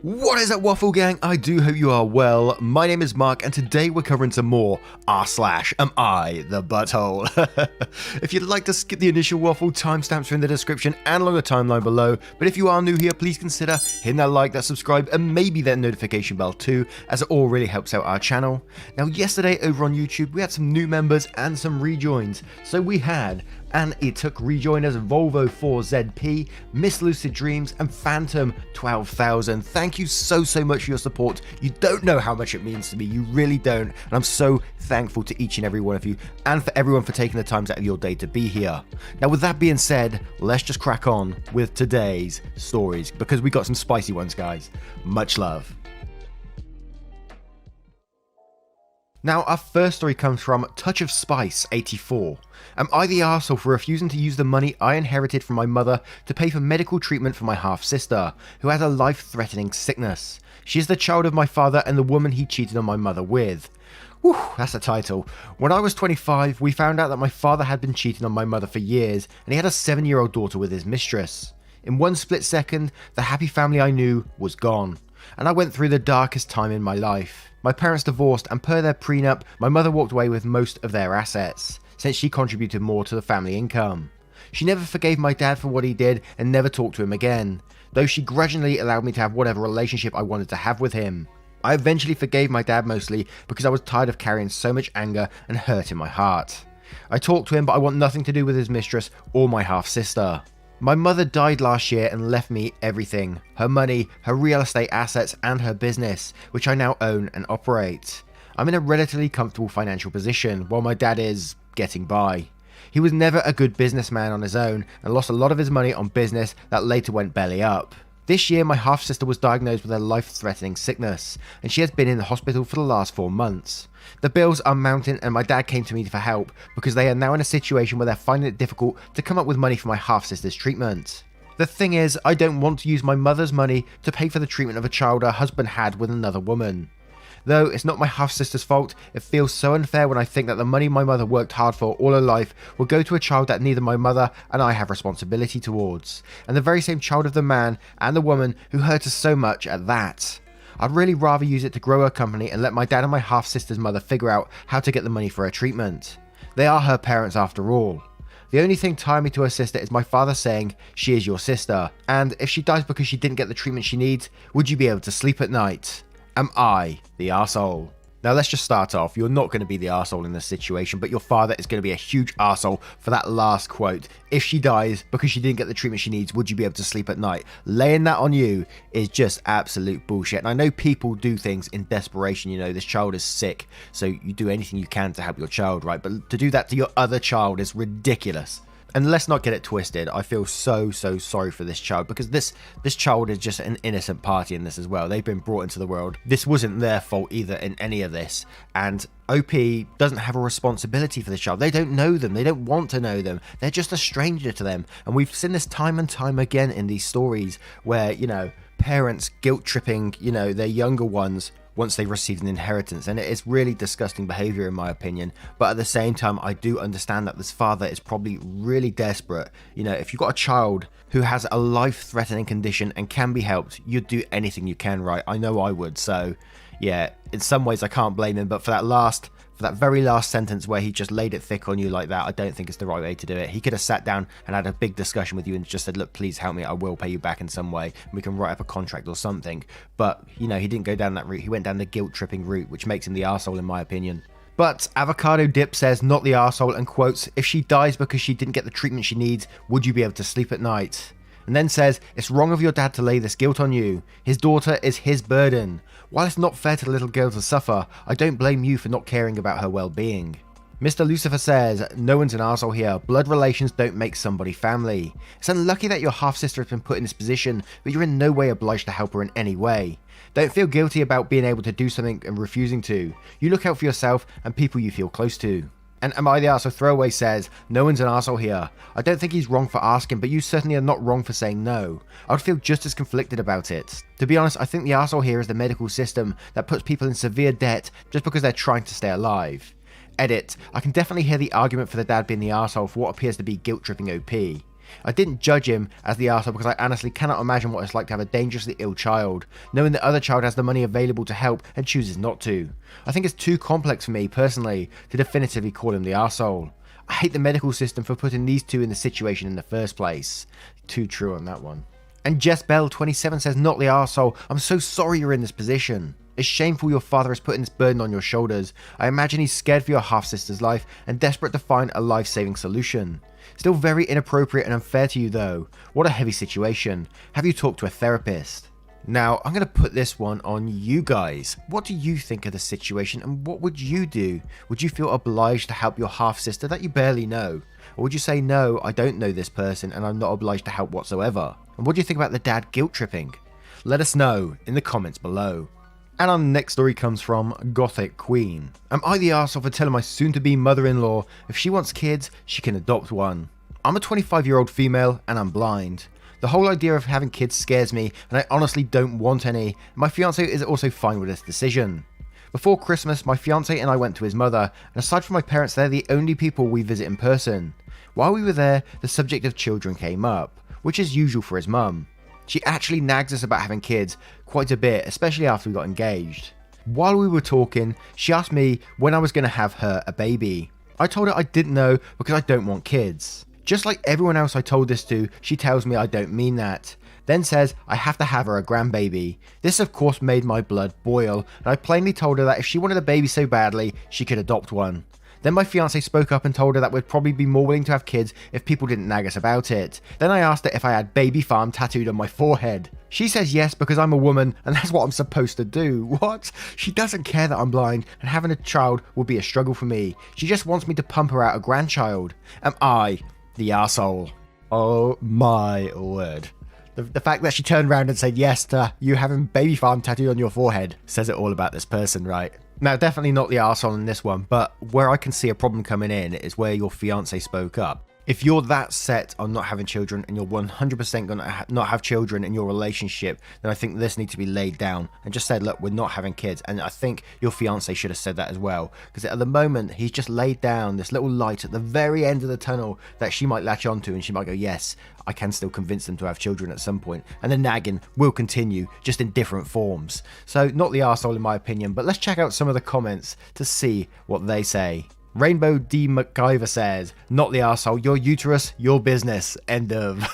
What is up, Waffle Gang? I do hope you are well. My name is Mark, and today we're covering some more Am I the Butthole? If you'd like to skip the initial waffle, timestamps are in the description and along the timeline below. But if you are new here, please consider hitting that like, that subscribe, and maybe that notification bell too, as it all really helps out our channel. Now, yesterday over on YouTube, we had some new members and some rejoins. So we had and it took rejoiners Volvo 4ZP, Miss Lucid Dreams, and Phantom 12,000. Thank you so much for your support. You don't know how much it means to me, you really don't, and I'm so thankful to each and every one of you, and for everyone for taking the time out of your day to be here. Now, with that being said, let's just crack on with today's stories, because we got some spicy ones, guys. Much love. Now, our first story comes from Touch of Spice 84. Am I the arsehole for refusing to use the money I inherited from my mother to pay for medical treatment for my half-sister, who has a life-threatening sickness? She is the child of my father and the woman he cheated on my mother with. Whew, that's a title. When I was 25, we found out that my father had been cheating on my mother for years, and he had a 7-year-old daughter with his mistress. In one split second, the happy family I knew was gone, and I went through the darkest time in my life. My parents divorced, and per their prenup, my mother walked away with most of their assets, since she contributed more to the family income. She never forgave my dad for what he did and never talked to him again, though she grudgingly allowed me to have whatever relationship I wanted to have with him. I eventually forgave my dad mostly because I was tired of carrying so much anger and hurt in my heart. I talked to him, but I want nothing to do with his mistress or my half-sister. My mother died last year and left me everything: her money, her real estate assets, and her business, which I now own and operate. I'm in a relatively comfortable financial position, while my dad is getting by. He was never a good businessman on his own and lost a lot of his money on business that later went belly up. This year, my half-sister was diagnosed with a life-threatening sickness, and she has been in the hospital for the last 4 months. The bills are mounting, and my dad came to me for help because they are now in a situation where they're finding it difficult to come up with money for my half-sister's treatment. The thing is, I don't want to use my mother's money to pay for the treatment of a child her husband had with another woman. Though it's not my half-sister's fault, it feels so unfair when I think that the money my mother worked hard for all her life will go to a child that neither my mother and I have responsibility towards, and the very same child of the man and the woman who hurt us so much at that. I'd really rather use it to grow her company and let my dad and my half-sister's mother figure out how to get the money for her treatment. They are her parents after all. The only thing tying me to her sister is my father saying she is your sister, and if she dies because she didn't get the treatment she needs, would you be able to sleep at night? Am I the arsehole? Now let's just start off. You're not going to be the arsehole in this situation, but your father is going to be a huge arsehole for that last quote. If she dies because she didn't get the treatment she needs, would you be able to sleep at night? Laying that on you is just absolute bullshit. And I know people do things in desperation. You know, this child is sick, so you do anything you can to help your child, right? But to do that to your other child is ridiculous. And let's not get it twisted. I feel so sorry for this child, because this child is just an innocent party in this as well. They've been brought into the world. This wasn't their fault either in any of this. And OP doesn't have a responsibility for this child. They don't know them. They don't want to know them. They're just a stranger to them. And we've seen this time and time again in these stories where, you know, parents guilt tripping, you know, their younger ones once they received an inheritance, and it is really disgusting behavior in my opinion. But at the same time, I do understand that this father is probably really desperate. You know, if you've got a child who has a life-threatening condition and can be helped, you'd do anything you can, right? I know I would. So yeah, in some ways I can't blame him, but for that very last sentence where he just laid it thick on you like that, I don't think it's the right way to do it. He could have sat down and had a big discussion with you and just said, look, please help me, I will pay you back in some way, and we can write up a contract or something. But, you know, he didn't go down that route. He went down the guilt-tripping route, which makes him the arsehole in my opinion. But Avocado Dip says, not the arsehole, and quotes, if she dies because she didn't get the treatment she needs, would you be able to sleep at night? And then says, it's wrong of your dad to lay this guilt on you. His daughter is his burden. While it's not fair to the little girl to suffer, I don't blame you for not caring about her well-being. Mr. Lucifer says, no one's an arsehole here. Blood relations don't make somebody family. It's unlucky that your half-sister has been put in this position, but you're in no way obliged to help her in any way. Don't feel guilty about being able to do something and refusing to. You look out for yourself and people you feel close to. And Am I the Arsehole Throwaway says, no one's an arsehole here. I don't think he's wrong for asking, but you certainly are not wrong for saying no. I would feel just as conflicted about it. To be honest, I think the arsehole here is the medical system that puts people in severe debt just because they're trying to stay alive. Edit, I can definitely hear the argument for the dad being the arsehole for what appears to be guilt-tripping OP. I didn't judge him as the arsehole because I honestly cannot imagine what it's like to have a dangerously ill child, knowing the other child has the money available to help and chooses not to. I think it's too complex for me, personally, to definitively call him the arsehole. I hate the medical system for putting these two in the situation in the first place. Too true on that one. And Jess Bell 27 says, not the arsehole, I'm so sorry you're in this position. It's shameful your father is putting this burden on your shoulders. I imagine he's scared for your half-sister's life and desperate to find a life-saving solution. Still very inappropriate and unfair to you though. What a heavy situation. Have you talked to a therapist? Now, I'm going to put this one on you guys. What do you think of the situation and what would you do? Would you feel obliged to help your half-sister that you barely know? Or would you say, no, I don't know this person and I'm not obliged to help whatsoever? And what do you think about the dad guilt-tripping? Let us know in the comments below. And our next story comes from Gothic Queen. Am I the arsehole for telling my soon-to-be mother-in-law if she wants kids, she can adopt one? I'm a 25-year-old female and I'm blind. The whole idea of having kids scares me and I honestly don't want any. My fiance is also fine with this decision. Before Christmas, my fiance and I went to his mother, and aside from my parents, they're the only people we visit in person. While we were there, the subject of children came up, which is usual for his mum. She actually nags us about having kids quite a bit, especially after we got engaged. While we were talking, she asked me when I was going to have her a baby. I told her I didn't know because I don't want kids. Just like everyone else I told this to, she tells me I don't mean that. Then says I have to have her a grandbaby. This of course made my blood boil, and I plainly told her that if she wanted a baby so badly, she could adopt one. Then my fiance spoke up and told her that we'd probably be more willing to have kids if people didn't nag us about it. Then I asked her if I had Baby Farm tattooed on my forehead. She says yes because I'm a woman and that's what I'm supposed to do. What? She doesn't care that I'm blind and having a child will be a struggle for me. She just wants me to pump her out a grandchild. Am I the arsehole? Oh my word. The fact that she turned around and said yes to you having Baby Farm tattooed on your forehead says it all about this person, right? Now, definitely not the arsehole in this one, but where I can see a problem coming in is where your fiance spoke up. If you're that set on not having children and you're 100% going to not have children in your relationship, then I think this needs to be laid down and just said, look, we're not having kids. And I think your fiance should have said that as well. Because at the moment, he's just laid down this little light at the very end of the tunnel that she might latch onto and she might go, yes, I can still convince them to have children at some point. And the nagging will continue, just in different forms. So not the arsehole in my opinion, but let's check out some of the comments to see what they say. Rainbow D. MacGyver says, not the arsehole, your uterus, your business, end of.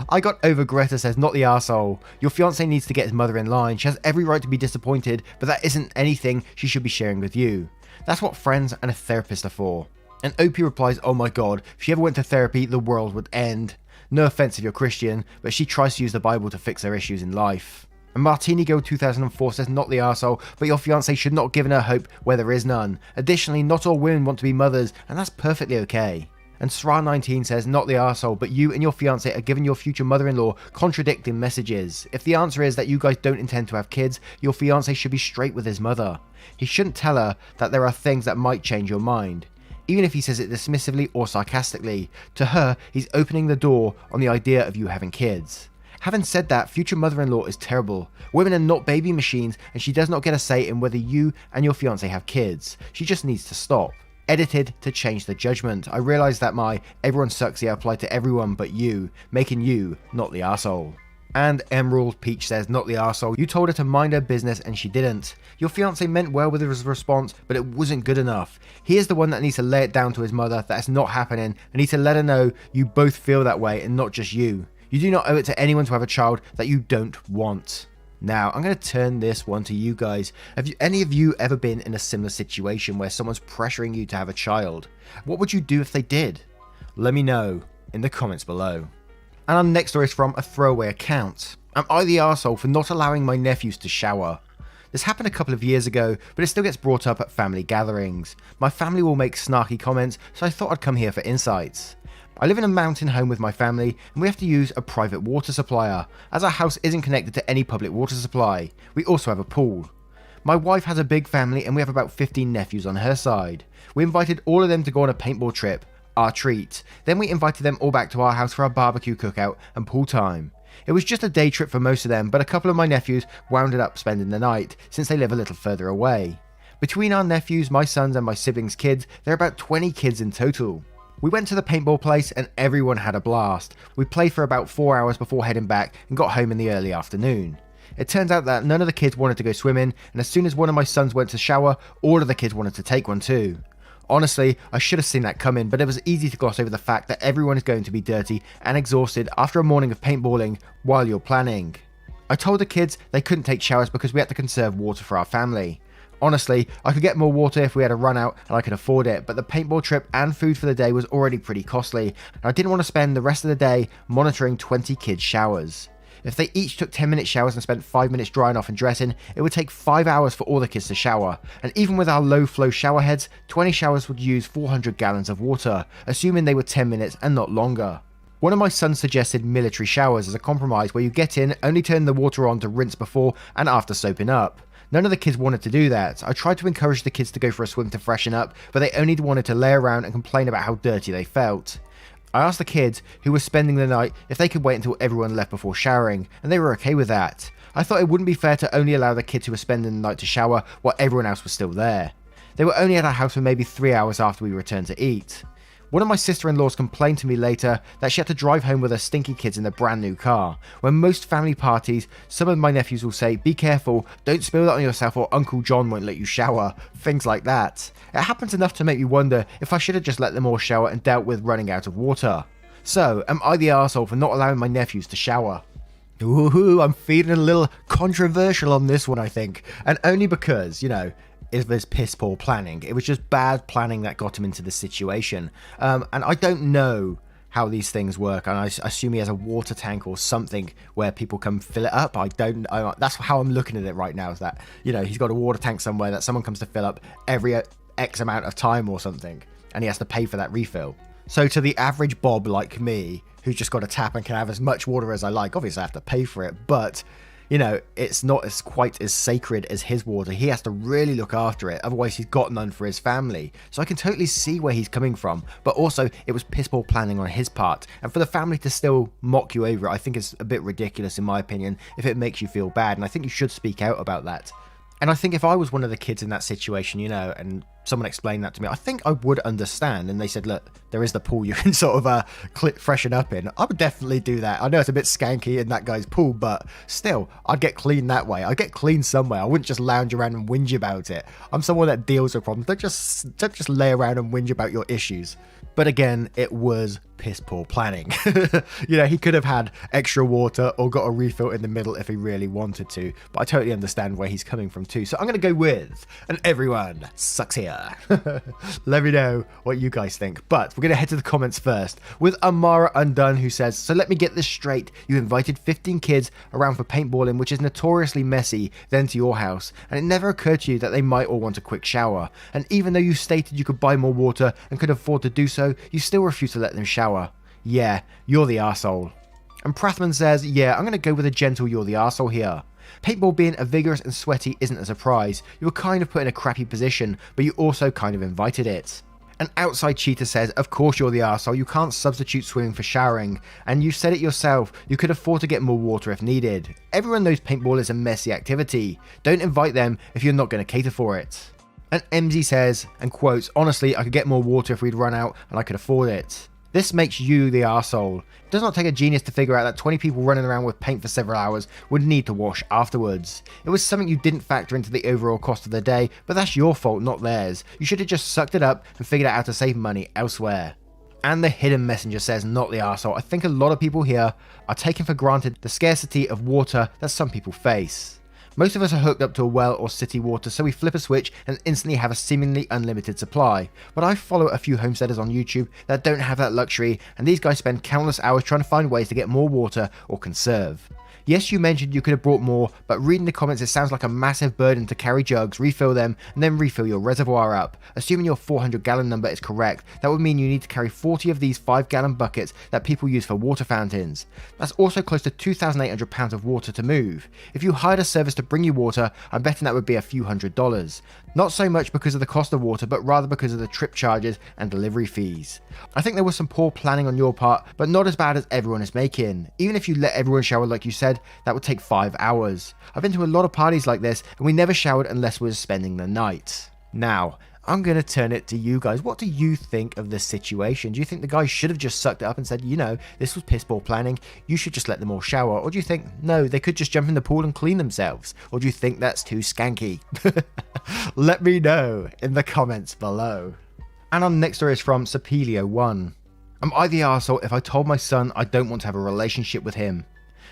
I got over Greta says, not the arsehole, your fiance needs to get his mother in line, she has every right to be disappointed, but that isn't anything she should be sharing with you. That's what friends and a therapist are for. And OP replies, oh my god, if she ever went to therapy, the world would end. No offense if you're Christian, but she tries to use the Bible to fix her issues in life. And Martini Go 2004 says, not the arsehole, but your fiance should not have given her hope where there is none. Additionally, not all women want to be mothers, and that's perfectly okay. And Sra19 says, not the arsehole, but you and your fiance are giving your future mother-in-law contradicting messages. If the answer is that you guys don't intend to have kids, your fiance should be straight with his mother. He shouldn't tell her that there are things that might change your mind. Even if he says it dismissively or sarcastically, to her, he's opening the door on the idea of you having kids. Having said that, future mother-in-law is terrible. Women are not baby machines and she does not get a say in whether you and your fiance have kids. She just needs to stop. Edited to change the judgment. I realise that my everyone sucks here applied to everyone but you, making you not the arsehole. And Emerald Peach says, not the arsehole, you told her to mind her business and she didn't. Your fiance meant well with his response, but it wasn't good enough. He is the one that needs to lay it down to his mother that it's not happening and needs to let her know you both feel that way and not just you. You do not owe it to anyone to have a child that you don't want. Now, I'm going to turn this one to you guys. Have any of you ever been in a similar situation where someone's pressuring you to have a child? What would you do if they did? Let me know in the comments below. And our next story is from a throwaway account. Am I the arsehole for not allowing my nephews to shower? This happened a couple of years ago, but it still gets brought up at family gatherings. My family will make snarky comments, so I thought I'd come here for insights. I live in a mountain home with my family and we have to use a private water supplier, as our house isn't connected to any public water supply. We also have a pool. My wife has a big family and we have about 15 nephews on her side. We invited all of them to go on a paintball trip, our treat. Then we invited them all back to our house for our barbecue cookout and pool time. It was just a day trip for most of them, but a couple of my nephews wound up spending the night, since they live a little further away. Between our nephews, my sons and my siblings' kids, there are about 20 kids in total. We went to the paintball place and everyone had a blast. We played for about 4 hours before heading back and got home in the early afternoon. It turns out that none of the kids wanted to go swimming, and as soon as one of my sons went to shower, all of the kids wanted to take one too. Honestly, I should have seen that coming, but it was easy to gloss over the fact that everyone is going to be dirty and exhausted after a morning of paintballing while you're planning. I told the kids they couldn't take showers because we had to conserve water for our family. Honestly, I could get more water if we had a run out and I could afford it, but the paintball trip and food for the day was already pretty costly, and I didn't want to spend the rest of the day monitoring 20 kids' showers. If they each took 10-minute showers and spent 5 minutes drying off and dressing, it would take 5 hours for all the kids to shower, and even with our low flow shower heads, 20 showers would use 400 gallons of water, assuming they were 10 minutes and not longer. One of my sons suggested military showers as a compromise where you get in, only turn the water on to rinse before and after soaping up. None of the kids wanted to do that. I tried to encourage the kids to go for a swim to freshen up, but they only wanted to lay around and complain about how dirty they felt. I asked the kids who were spending the night if they could wait until everyone left before showering, and they were okay with that. I thought it wouldn't be fair to only allow the kids who were spending the night to shower while everyone else was still there. They were only at our house for maybe 3 hours after we returned to eat. One of my sister-in-laws complained to me later that she had to drive home with her stinky kids in a brand new car. When most family parties, some of my nephews will say, "Be careful, don't spill that on yourself or Uncle John won't let you shower," things like that. It happens enough to make me wonder if I should have just let them all shower and dealt with running out of water. So, am I the arsehole for not allowing my nephews to shower? Ooh, I'm feeling a little controversial on this one, I think. And only because, it was piss poor planning. It was just bad planning that got him into this situation. And I don't know how these things work, and I assume he has a water tank or something where people come fill it up. That's how I'm looking at it right now, is that, he's got a water tank somewhere that someone comes to fill up every X amount of time or something, and he has to pay for that refill. So to the average Bob like me, who's just got a tap and can have as much water as I like, obviously I have to pay for it, but it's not quite as sacred as his water. He has to really look after it, otherwise he's got none for his family. So I can totally see where he's coming from, but also it was piss poor planning on his part, and for the family to still mock you over it, I think it's a bit ridiculous in my opinion, if it makes you feel bad, and I think you should speak out about that. And I think if I was one of the kids in that situation, and someone explained that to me, I think I would understand. And they said, look, there is the pool you can sort of freshen up in. I would definitely do that. I know it's a bit skanky in that guy's pool, but still, I'd get clean that way. I'd get clean somewhere. I wouldn't just lounge around and whinge about it. I'm someone that deals with problems. Don't just lay around and whinge about your issues. But again, it was piss poor planning. He could have had extra water or got a refill in the middle if he really wanted to, but I totally understand where he's coming from too. So I'm going to go with, and everyone sucks here. Let me know what you guys think. But we're going to head to the comments first with Amara Undone, who says, "So let me get this straight. You invited 15 kids around for paintballing, which is notoriously messy, then to your house, and it never occurred to you that they might all want a quick shower. And even though you stated you could buy more water and could afford to do so, you still refuse to let them shower. Yeah, you're the arsehole." And Prathman says, "Yeah, I'm going to go with a gentle you're the arsehole here. Paintball being a vigorous and sweaty isn't a surprise. You were kind of put in a crappy position, but you also kind of invited it." And Outside Cheetah says, "Of course you're the arsehole. You can't substitute swimming for showering. And you said it yourself, you could afford to get more water if needed. Everyone knows paintball is a messy activity. Don't invite them if you're not going to cater for it." And MZ says, and quotes, "Honestly, I could get more water if we'd run out and I could afford it." This makes you the arsehole. It does not take a genius to figure out that 20 people running around with paint for several hours would need to wash afterwards. It was something you didn't factor into the overall cost of the day, but that's your fault, not theirs. You should have just sucked it up and figured out how to save money elsewhere. And the Hidden Messenger says, "Not the arsehole. I think a lot of people here are taking for granted the scarcity of water that some people face. Most of us are hooked up to a well or city water, so we flip a switch and instantly have a seemingly unlimited supply. But I follow a few homesteaders on YouTube that don't have that luxury, and these guys spend countless hours trying to find ways to get more water or conserve. Yes, you mentioned you could have brought more, but reading the comments it sounds like a massive burden to carry jugs, refill them, and then refill your reservoir up. Assuming your 400 gallon number is correct, that would mean you need to carry 40 of these 5-gallon buckets that people use for water fountains. That's also close to 2,800 pounds of water to move. If you hired a service to bring you water, I'm betting that would be a few $100s. Not so much because of the cost of water, but rather because of the trip charges and delivery fees. I think there was some poor planning on your part, but not as bad as everyone is making. Even if you let everyone shower like you said, that would take 5 hours. I've been to a lot of parties like this, and we never showered unless we were spending the night. Now, I'm going to turn it to you guys. What do you think of this situation? Do you think the guy should have just sucked it up and said, you know, this was piss poor planning, you should just let them all shower? Or do you think, no, they could just jump in the pool and clean themselves? Or do you think that's too skanky? Let me know in the comments below. And our next story is from Sepelio1. Am I the arsehole if I told my son I don't want to have a relationship with him?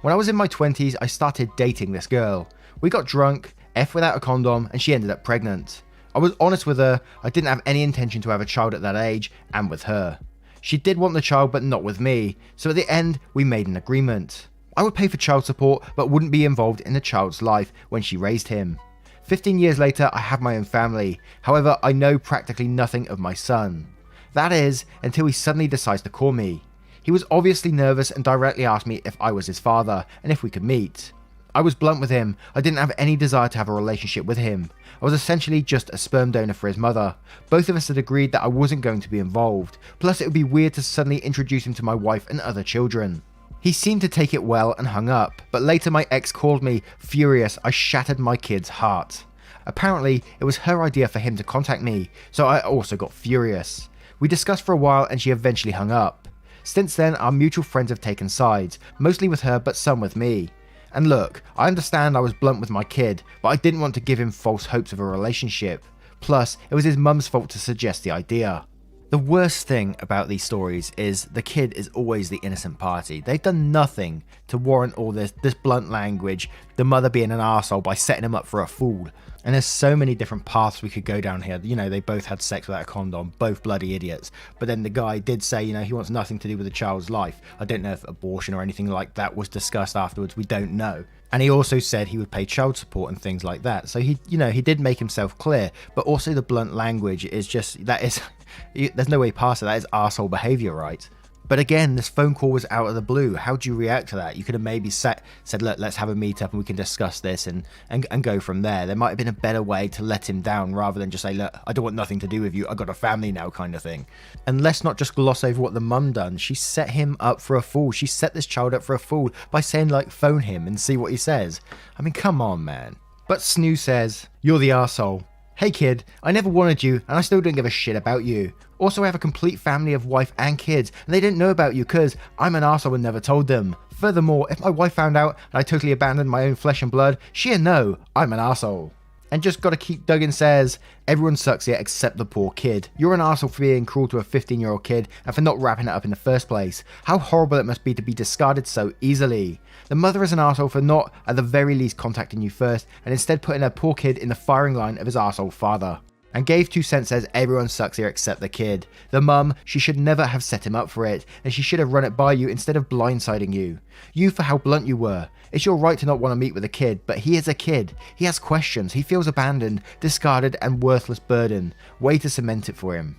When I was in my 20s, I started dating this girl. We got drunk, F without a condom, and she ended up pregnant. I was honest with her, I didn't have any intention to have a child at that age, and with her. She did want the child, but not with me, so at the end, we made an agreement. I would pay for child support, but wouldn't be involved in the child's life when she raised him. 15 years later, I have my own family. However, I know practically nothing of my son. That is, until he suddenly decides to call me. He was obviously nervous and directly asked me if I was his father, and if we could meet. I was blunt with him, I didn't have any desire to have a relationship with him. I was essentially just a sperm donor for his mother. Both of us had agreed that I wasn't going to be involved, plus it would be weird to suddenly introduce him to my wife and other children. He seemed to take it well and hung up, but later my ex called me, furious I shattered my kid's heart. Apparently, it was her idea for him to contact me, so I also got furious. We discussed for a while and she eventually hung up. Since then, our mutual friends have taken sides, mostly with her but some with me. And look, I understand I was blunt with my kid, but I didn't want to give him false hopes of a relationship. Plus, it was his mum's fault to suggest the idea. The worst thing about these stories is the kid is always the innocent party. They've done nothing to warrant all this blunt language, the mother being an arsehole by setting him up for a fool. And there's so many different paths we could go down here. You know, they both had sex without a condom, both bloody idiots. But then the guy did say, you know, he wants nothing to do with the child's life. I don't know if abortion or anything like that was discussed afterwards. We don't know. And he also said he would pay child support and things like that. So he, you know, he did make himself clear. But also the blunt language is just, that is, there's no way past it. That is arsehole behavior, right? But again, this phone call was out of the blue. How do you react to that? You could have maybe said, look, let's have a meet up and we can discuss this and go from there. There might have been a better way to let him down rather than just say, look, I don't want nothing to do with you. I got a family now kind of thing. And let's not just gloss over what the mum done. She set him up for a fool. She set this child up for a fool by saying, like, phone him and see what he says. I mean, come on, man. But Snoo says, you're the arsehole. Hey kid, I never wanted you and I still don't give a shit about you. Also, I have a complete family of wife and kids and they didn't know about you because I'm an arsehole and never told them. Furthermore, if my wife found out and I totally abandoned my own flesh and blood, she'd know I'm an arsehole. And just gotta keep Duggan says, everyone sucks here except the poor kid. You're an arsehole for being cruel to a 15-year-old kid and for not wrapping it up in the first place. How horrible it must be to be discarded so easily. The mother is an arsehole for not, at the very least, contacting you first and instead putting her poor kid in the firing line of his arsehole father. And Gave 2 Cents says everyone sucks here except the kid. The mum, she should never have set him up for it, and she should have run it by you instead of blindsiding you. You for how blunt you were. It's your right to not want to meet with a kid, but he is a kid. He has questions, he feels abandoned, discarded and worthless burden. Way to cement it for him.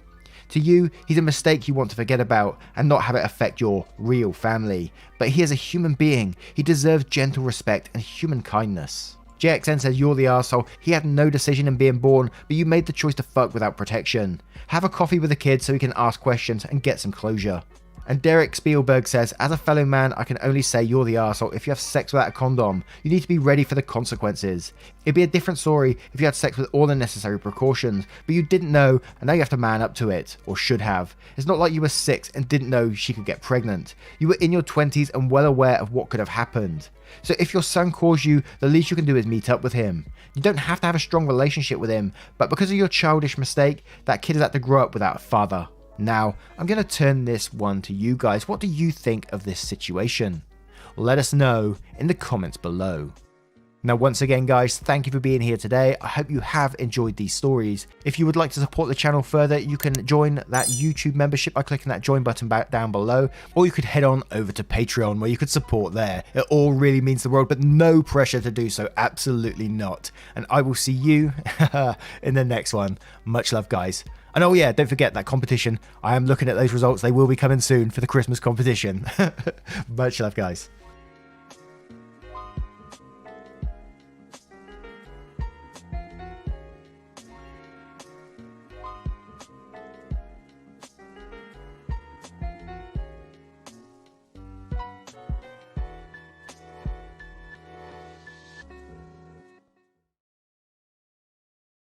To you, he's a mistake you want to forget about and not have it affect your real family. But he is a human being. He deserves gentle respect and human kindness. JXN says you're the arsehole. He had no decision in being born, but you made the choice to fuck without protection. Have a coffee with the kid so he can ask questions and get some closure. And Derek Spielberg says, as a fellow man, I can only say you're the arsehole if you have sex without a condom. You need to be ready for the consequences. It'd be a different story if you had sex with all the necessary precautions, but you didn't know, and now you have to man up to it, or should have. It's not like you were 6 and didn't know she could get pregnant. You were in your 20s and well aware of what could have happened. So if your son calls you, the least you can do is meet up with him. You don't have to have a strong relationship with him, but because of your childish mistake, that kid has had to grow up without a father. Now, I'm going to turn this one to you guys. What do you think of this situation? Let us know in the comments below. Now, once again, guys, thank you for being here today. I hope you have enjoyed these stories. If you would like to support the channel further, you can join that YouTube membership by clicking that join button down below, or you could head on over to Patreon where you could support there. It all really means the world, but no pressure to do so. Absolutely not. And I will see you in the next one. Much love, guys. And oh yeah, don't forget that competition. I am looking at those results. They will be coming soon for the Christmas competition. Much love, guys.